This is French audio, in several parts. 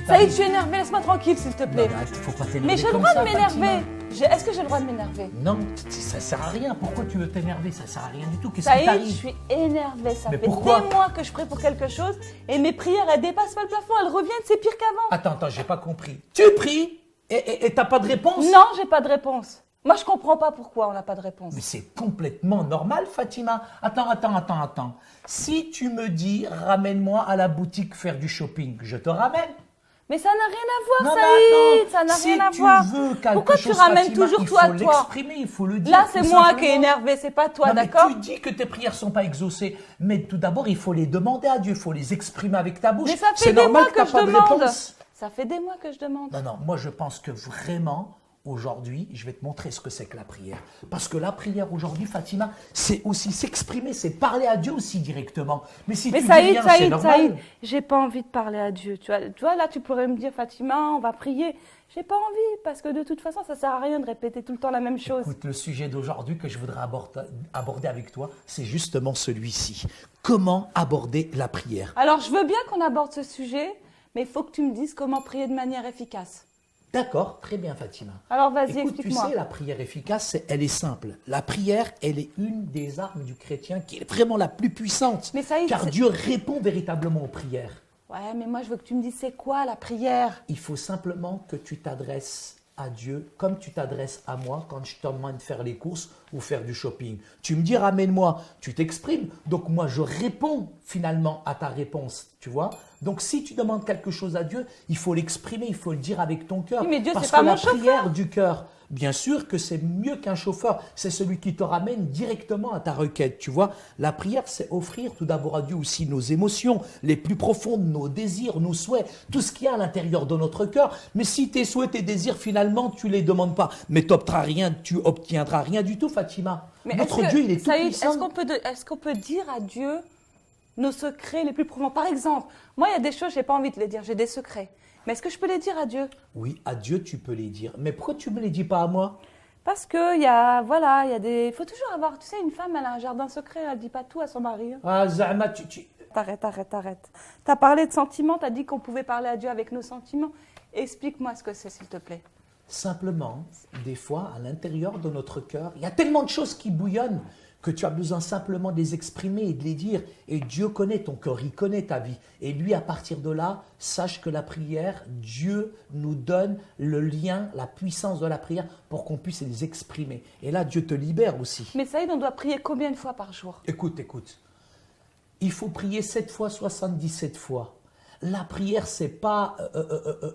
Ça y est, je suis énervée, laisse-moi tranquille, s'il te plaît. Non, il faut pas t'énerver. Mais j'ai le comme droit ça, de m'énerver. Fatima. Est-ce que j'ai le droit de m'énerver? Non, ça sert à rien. Pourquoi tu veux t'énerver? Ça sert à rien du tout. Qu'est-ce Ça qui y est, je t'arrive? suis énervée. Ça Mais fait pourquoi? des mois que je prie pour quelque chose et mes prières, elles dépassent pas le plafond, elles reviennent, c'est pire qu'avant. Attends, j'ai pas compris. Tu pries et t'as pas de réponse? Non, j'ai pas de réponse. Moi, je comprends pas pourquoi on n'a pas de réponse. Mais c'est complètement normal, Fatima. Attends. Si tu me dis, ramène-moi à la boutique faire du shopping, je te ramène. Mais ça n'a rien à voir, Non, Saïd. mais Ça n'a attends, rien à si voir. tu veux quelque Pourquoi tu chose, ramènes Fatima, toujours il toi faut à toi? l'exprimer, il faut le dire. Là, c'est tout moi qui simplement. est énervée, c'est pas toi, Non, mais d'accord? tu dis que tes prières sont pas exaucées, mais tout d'abord, il faut les demander à Dieu, il faut les exprimer avec ta bouche. Mais ça fait C'est des normal mois que t'as que je pas de demande. réponse. Ça fait des mois que je demande. Non, moi je pense que vraiment, aujourd'hui, je vais te montrer ce que c'est que la prière. Parce que la prière aujourd'hui, Fatima, c'est aussi s'exprimer, c'est parler à Dieu aussi directement. Mais si Mais tu dis rien, c'est normal. Saïd, j'ai pas envie de parler à Dieu. Tu vois, là, tu pourrais me dire, Fatima, on va prier. J'ai pas envie, parce que de toute façon, ça sert à rien de répéter tout le temps la même chose. Écoute, le sujet d'aujourd'hui que je voudrais aborder avec toi, c'est justement celui-ci. Comment aborder la prière? Alors, je veux bien qu'on aborde ce sujet, mais il faut que tu me dises comment prier de manière efficace. D'accord, très bien Fatima. Alors, vas-y, Écoute, tu explique-moi. sais, la prière efficace, elle est simple. La prière, elle est une des armes du chrétien qui est vraiment la plus puissante. Mais ça y est, car c'est- Dieu répond véritablement aux prières. Ouais, mais moi, je veux que tu me dises, c'est quoi la prière? Il faut simplement que tu t'adresses à Dieu comme tu t'adresses à moi quand je te demande de faire les courses ou faire du shopping. Tu me dis ramène-moi, tu t'exprimes, donc moi je réponds finalement à ta réponse, tu vois. Donc si tu demandes quelque chose à Dieu, il faut l'exprimer, il faut le dire avec ton cœur. Oui, mais Dieu, parce c'est pas que la mon chauffeur. prière du cœur, bien sûr que c'est mieux qu'un chauffeur, c'est celui qui te ramène directement à ta requête, tu vois. La prière, c'est offrir tout d'abord à Dieu aussi nos émotions les plus profondes, nos désirs, nos souhaits, tout ce qu'il y a à l'intérieur de notre cœur. Mais si tes souhaits, tes désirs, finalement, tu les demandes pas, mais tu obtiendras rien du tout, Fatima. Mais Notre est-ce que- Dieu, il est tout Saïd, puissant. est-ce qu'on peut dire à Dieu nos secrets les plus profonds? Par exemple, moi, il y a des choses, j'ai pas envie de les dire, j'ai des secrets. Mais est-ce que je peux les dire à Dieu? Oui, à Dieu, tu peux les dire. Mais pourquoi tu me les dis pas à moi? Parce que il y a des... Il faut toujours avoir, tu sais, une femme, elle a un jardin secret, elle dit pas tout à son mari. Hein. Ah, Zahma, tu... Arrête. T'as parlé de sentiments, t'as dit qu'on pouvait parler à Dieu avec nos sentiments. Explique-moi ce que c'est, s'il te plaît. Simplement, des fois, à l'intérieur de notre cœur, il y a tellement de choses qui bouillonnent que tu as besoin simplement de les exprimer et de les dire. Et Dieu connaît ton cœur, il connaît ta vie. Et lui, à partir de là, sache que la prière, Dieu nous donne le lien, la puissance de la prière pour qu'on puisse les exprimer. Et là, Dieu te libère aussi. Mais Saïd, on doit prier combien de fois par jour? Écoute. Il faut prier 7 fois, 77 fois. La prière, c'est pas,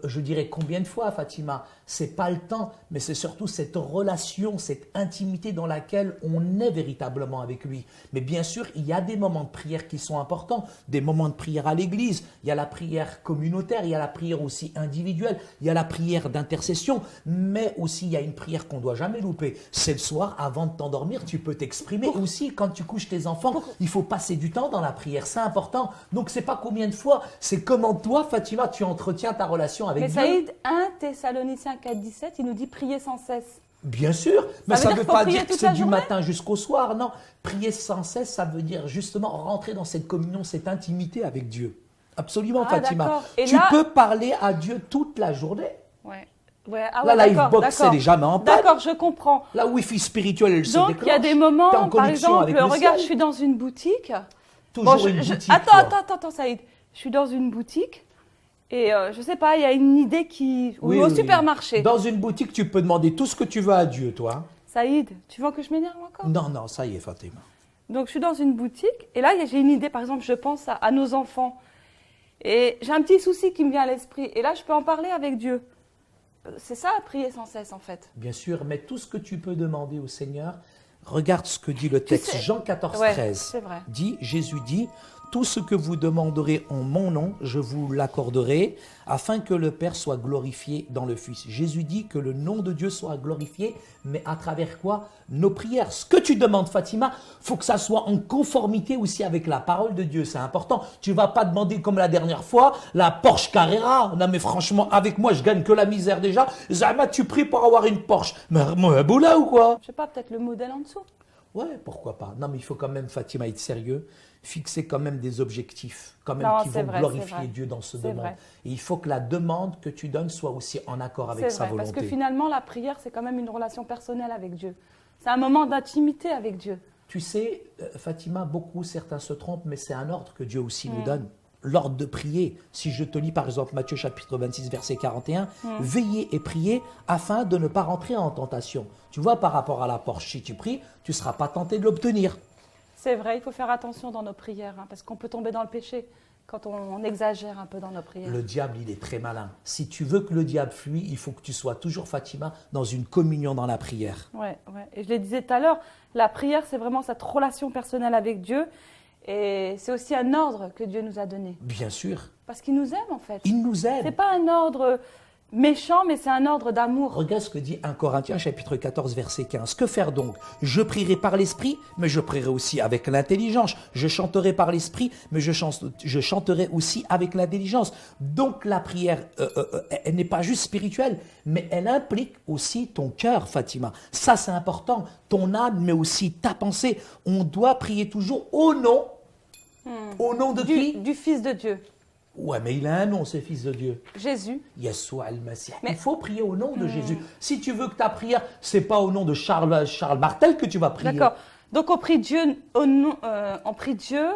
je dirais combien de fois, Fatima, c'est pas le temps, mais c'est surtout cette relation, cette intimité dans laquelle on est véritablement avec lui. Mais bien sûr, il y a des moments de prière qui sont importants, des moments de prière à l'église, il y a la prière communautaire, il y a la prière aussi individuelle, il y a la prière d'intercession, mais aussi il y a une prière qu'on doit jamais louper. C'est le soir, avant de t'endormir, tu peux t'exprimer. Aussi, quand tu couches tes enfants, il faut passer du temps dans la prière, c'est important. Donc c'est pas combien de fois, c'est comment toi, Fatima, tu entretiens ta relation avec Mais Dieu. Saïd, 1 Thessaloniciens 4,17, il nous dit prier sans cesse. Bien sûr, mais veut ça dire ne veut qu'il faut pas prier dire que toute c'est la du journée? matin jusqu'au soir, non. Prier sans cesse, ça veut dire justement rentrer dans cette communion, cette intimité avec Dieu. Absolument, Ah, Fatima. d'accord. Et Tu là- peux parler à Dieu toute la journée. Ouais. Ah La ouais, Livebox, d'accord. elle est jamais en panne. D'accord, je comprends. La Wi-Fi spirituelle, elle se Donc, déclenche. il y a des T'es moments, en par connexion exemple, avec le regarde, ciel. je suis dans une boutique. Toujours une boutique, Attends, toi. Saïd. Je suis dans une boutique et je sais pas, il y a une idée qui... Oui, ou au oui. supermarché. Dans une boutique, tu peux demander tout ce que tu veux à Dieu, toi. Saïd, tu vois que je m'énerve encore? Non, ça y est, Fatima. Donc, je suis dans une boutique et là, j'ai une idée. Par exemple, je pense à nos enfants. Et j'ai un petit souci qui me vient à l'esprit. Et là, je peux en parler avec Dieu. C'est ça, prier sans cesse, en fait. Bien sûr, mais tout ce que tu peux demander au Seigneur, regarde ce que dit le texte. sais- Jean 14, Ouais, 13. c'est vrai. Jésus dit, tout ce que vous demanderez en mon nom, je vous l'accorderai, afin que le Père soit glorifié dans le Fils. Jésus dit que le nom de Dieu soit glorifié, mais à travers quoi? Nos prières. Ce que tu demandes, Fatima, faut que ça soit en conformité aussi avec la parole de Dieu. C'est important. Tu vas pas demander comme la dernière fois, la Porsche Carrera. Non mais franchement, avec moi, je gagne que la misère déjà. Zama, tu pries pour avoir une Porsche. Mais moi, boula ou quoi? Je sais pas, peut-être le modèle en dessous. Ouais, pourquoi pas. Non, mais il faut quand même, Fatima, être sérieux. fixer quand même des objectifs, quand même Non, qui c'est vont vrai, c'est glorifier vrai. Dieu dans ce C'est domaine. vrai. Et il faut que la demande que tu donnes soit aussi en accord avec C'est sa vrai, parce volonté. que finalement, la prière, c'est quand même une relation personnelle avec Dieu. C'est un moment d'intimité avec Dieu. Tu sais, Fatima, certains se trompent, mais c'est un ordre que Dieu aussi nous donne. L'ordre de prier. Si je te lis par exemple Matthieu chapitre 26, verset 41, veillez et priez afin de ne pas rentrer en tentation. Tu vois, par rapport à la Porsche, si tu pries, tu ne seras pas tenté de l'obtenir. C'est vrai, il faut faire attention dans nos prières, hein, parce qu'on peut tomber dans le péché quand on exagère un peu dans nos prières. Le diable, il est très malin. Si tu veux que le diable fuit, il faut que tu sois toujours, Fatima, dans une communion dans la prière. Ouais, ouais. Et je le disais tout à l'heure, la prière, c'est vraiment cette relation personnelle avec Dieu. Et c'est aussi un ordre que Dieu nous a donné. Bien sûr, Parce qu'il nous aime, en fait. il nous aide. C'est pas un ordre méchant, mais c'est un ordre d'amour. Regarde ce que dit 1 Corinthiens chapitre 14 verset 15. Que faire donc? Je prierai par l'esprit, mais je prierai aussi avec l'intelligence. Je chanterai par l'esprit, mais je chanterai aussi avec l'intelligence. Donc la prière, elle n'est pas juste spirituelle, mais elle implique aussi ton cœur, Fatima. Ça c'est important. Ton âme, mais aussi ta pensée. On doit prier toujours au nom de qui? Du Fils de Dieu, Ouais, mais il a un nom, ce Fils de Dieu. Jésus. Yeshua al-Masih. Mais- Il faut prier au nom de Jésus. Si tu veux que ta prière, c'est pas au nom de Charles Martel que tu vas prier. D'accord. Donc on prie Dieu on prie Dieu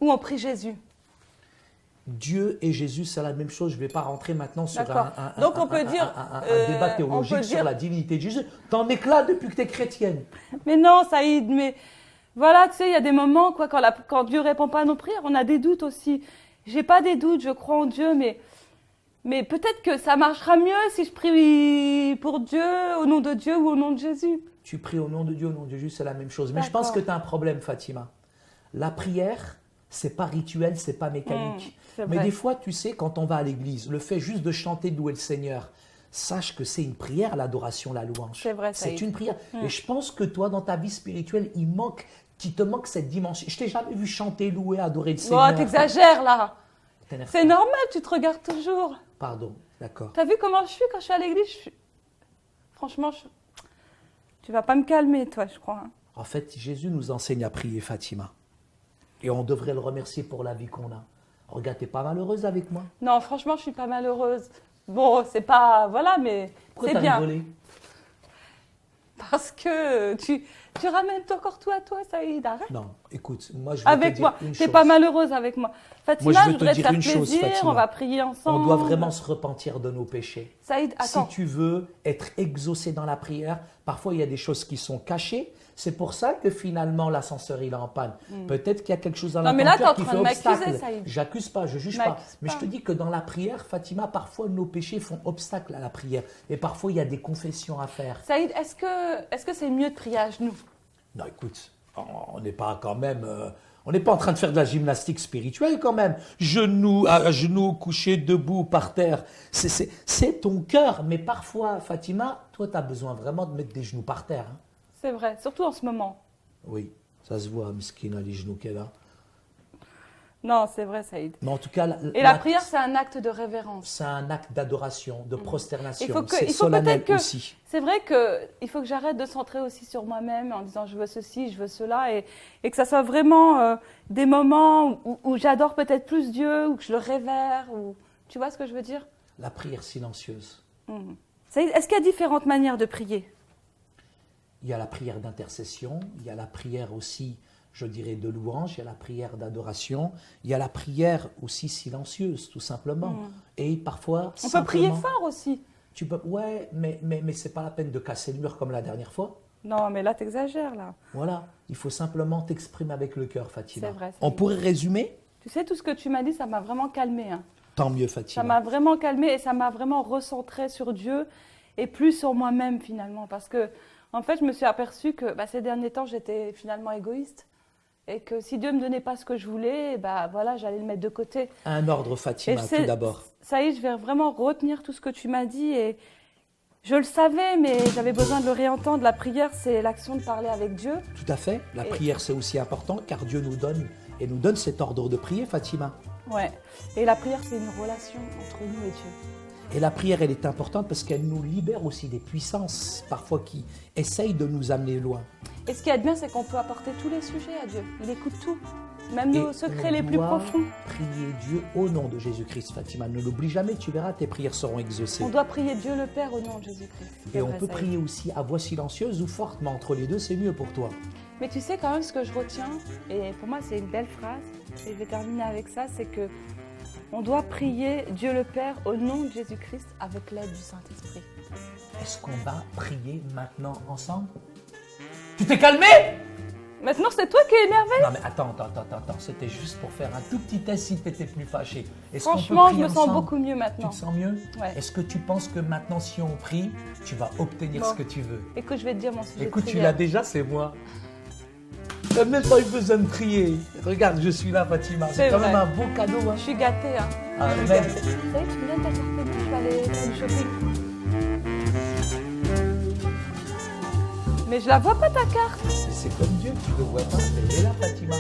ou on prie Jésus. Dieu et Jésus, c'est la même chose. Je ne vais pas rentrer maintenant sur D'accord. Donc on peut dire, un débat on théologique peut sur dire- la divinité de Jésus. T'en éclates depuis que tu es chrétienne. Mais non, Saïd, mais voilà, tu sais, il y a des moments, quoi, quand Dieu répond pas à nos prières, on a des doutes aussi. J'ai pas des doutes, je crois en Dieu, mais peut-être que ça marchera mieux si je prie pour Dieu, au nom de Dieu ou au nom de Jésus. Tu pries au nom de Dieu, au nom de Jésus, c'est la même chose. Mais je pense D'accord. que tu as un problème, Fatima. La prière, c'est pas rituel, c'est pas mécanique. c'est Mais vrai. des fois, tu sais, quand on va à l'église, le fait juste de chanter, de louer le Seigneur, sache que c'est une prière, l'adoration, la louange. C'est vrai, C'est Saïd. une prière. Et je pense que toi, dans ta vie spirituelle, qu'il te manque cette dimension. Je t'ai jamais vu chanter, louer, adorer le Seigneur. Oh, t'exagères là. T'énerve C'est pas. normal, tu te regardes toujours. Pardon, d'accord. T'as vu comment je suis quand je suis à l'église? Franchement, tu vas pas me calmer, toi, je crois. Hein. En fait, Jésus nous enseigne à prier, Fatima. Et on devrait le remercier pour la vie qu'on a. Regarde, t'es pas malheureuse avec moi? Non, franchement, je suis pas malheureuse. Bon, c'est pas... Voilà, mais Pourquoi c'est t'as bien. rigolé? Parce que tu ramènes encore tout à toi, Saïd, arrête. Non, écoute, moi je vais te Avec dire moi, une t'es chose. pas malheureuse avec moi. Fatima, Moi, je veux je te voudrais te dire faire une chose, plaisir, Fatima. on va prier ensemble. On doit vraiment se repentir de nos péchés. Saïd, attends. Si tu veux être exaucé dans la prière, parfois il y a des choses qui sont cachées. C'est pour ça que finalement l'ascenseur il est en panne. Peut-être qu'il y a quelque chose dans Non, mais là, l'ascenseur t'es qui en fait train de m'accuser, obstacle. Saïd. J'accuse pas, je juge pas. M'accuse Mais pas. je te dis que dans la prière, Fatima, parfois nos péchés font obstacle à la prière. Et parfois il y a des confessions à faire. Saïd, est-ce que c'est mieux de prier à genoux? Non, écoute, on n'est pas quand même... on n'est pas en train de faire de la gymnastique spirituelle quand même. Genoux, à genoux, couché, debout, par terre. C'est ton cœur. Mais parfois, Fatima, toi, tu as besoin vraiment de mettre des genoux par terre. Hein. C'est vrai, surtout en ce moment. Oui, ça se voit, Miskina, les genoux qu'elle a. Non, c'est vrai, Saïd. Mais en tout cas, Et la prière, c'est un acte de révérence. c'est un acte d'adoration, de prosternation. Il faut que- C'est il faut solennel peut-être que- aussi. C'est vrai qu'il faut que j'arrête de centrer aussi sur moi-même en disant je veux ceci, je veux cela, et que ça soit vraiment des moments où j'adore peut-être plus Dieu, ou que je le révère, ou tu vois ce que je veux dire? La prière silencieuse. Saïd, est-ce qu'il y a différentes manières de prier? Il y a la prière d'intercession, il y a la prière aussi, je dirais, de louange, il y a la prière d'adoration, il y a la prière aussi silencieuse, tout simplement. Et parfois, On peut prier simplement, fort aussi. tu peux, ouais, mais c'est pas la peine de casser le mur comme la dernière fois. Non, mais là, t'exagères, là. Voilà, il faut simplement t'exprimer avec le cœur, Fatima. C'est vrai, On pourrait résumer? Tu sais, tout ce que tu m'as dit, ça m'a vraiment calmée. Hein. Tant mieux, Ça Fatima. m'a vraiment calmée et ça m'a vraiment recentrée sur Dieu et plus sur moi-même, finalement. Parce que, en fait, je me suis aperçue que ces derniers temps, j'étais finalement égoïste. Et que si Dieu ne me donnait pas ce que je voulais, voilà, j'allais le mettre de côté. Un ordre, Fatima, Et tout d'abord. Ça y est, je vais vraiment retenir tout ce que tu m'as dit. Et je le savais, mais j'avais besoin de le réentendre. La prière, c'est l'action de parler avec Dieu. Tout à fait. La Et- prière, c'est aussi important, car Dieu nous donne cet ordre de prier, Fatima. Ouais. Et la prière, c'est une relation entre nous et Dieu. Et la prière, elle est importante parce qu'elle nous libère aussi des puissances, parfois qui essayent de nous amener loin. Et ce qui est bien, c'est qu'on peut apporter tous les sujets à Dieu. Il écoute tout, même Et nos secrets on les plus doit profonds. prier Dieu au nom de Jésus-Christ, Fatima. Ne l'oublie jamais, tu verras, tes prières seront exaucées. On doit prier Dieu le Père au nom de Jésus-Christ. C'est Et on vrai, peut ça y est. prier aussi à voix silencieuse ou forte, mais entre les deux, c'est mieux pour toi. Mais tu sais quand même ce que je retiens, et pour moi c'est une belle phrase, et je vais terminer avec ça, c'est que on doit prier Dieu le Père au nom de Jésus-Christ avec l'aide du Saint-Esprit. Est-ce qu'on va prier maintenant ensemble? Tu t'es calmé? Maintenant c'est toi qui es énervé. Non mais attends, c'était juste pour faire un tout petit test si tu étais plus fâché. Est-ce qu'on peut Franchement, je prier me sens ensemble? beaucoup mieux Tu maintenant. te sens mieux? Ouais. Est-ce que tu penses que maintenant si on prie, tu vas obtenir Bon. ce que tu veux? Écoute, je vais te dire mon sujet Écoute, de tu prière. l'as déjà, c'est moi. Tu n'as même pas eu besoin de prier. Regarde, je suis là, Fatima. C'est C'est quand vrai. même un beau cadeau. Hein. Je suis gâtée. Hein. Ah, Je suis même. gâtée. Ça y est, tu me donnes ta carte bleue, je vais aller faire du shopping. Mais je la vois pas ta carte. C'est comme Dieu, tu ne le vois pas. Elle est là, Fatima.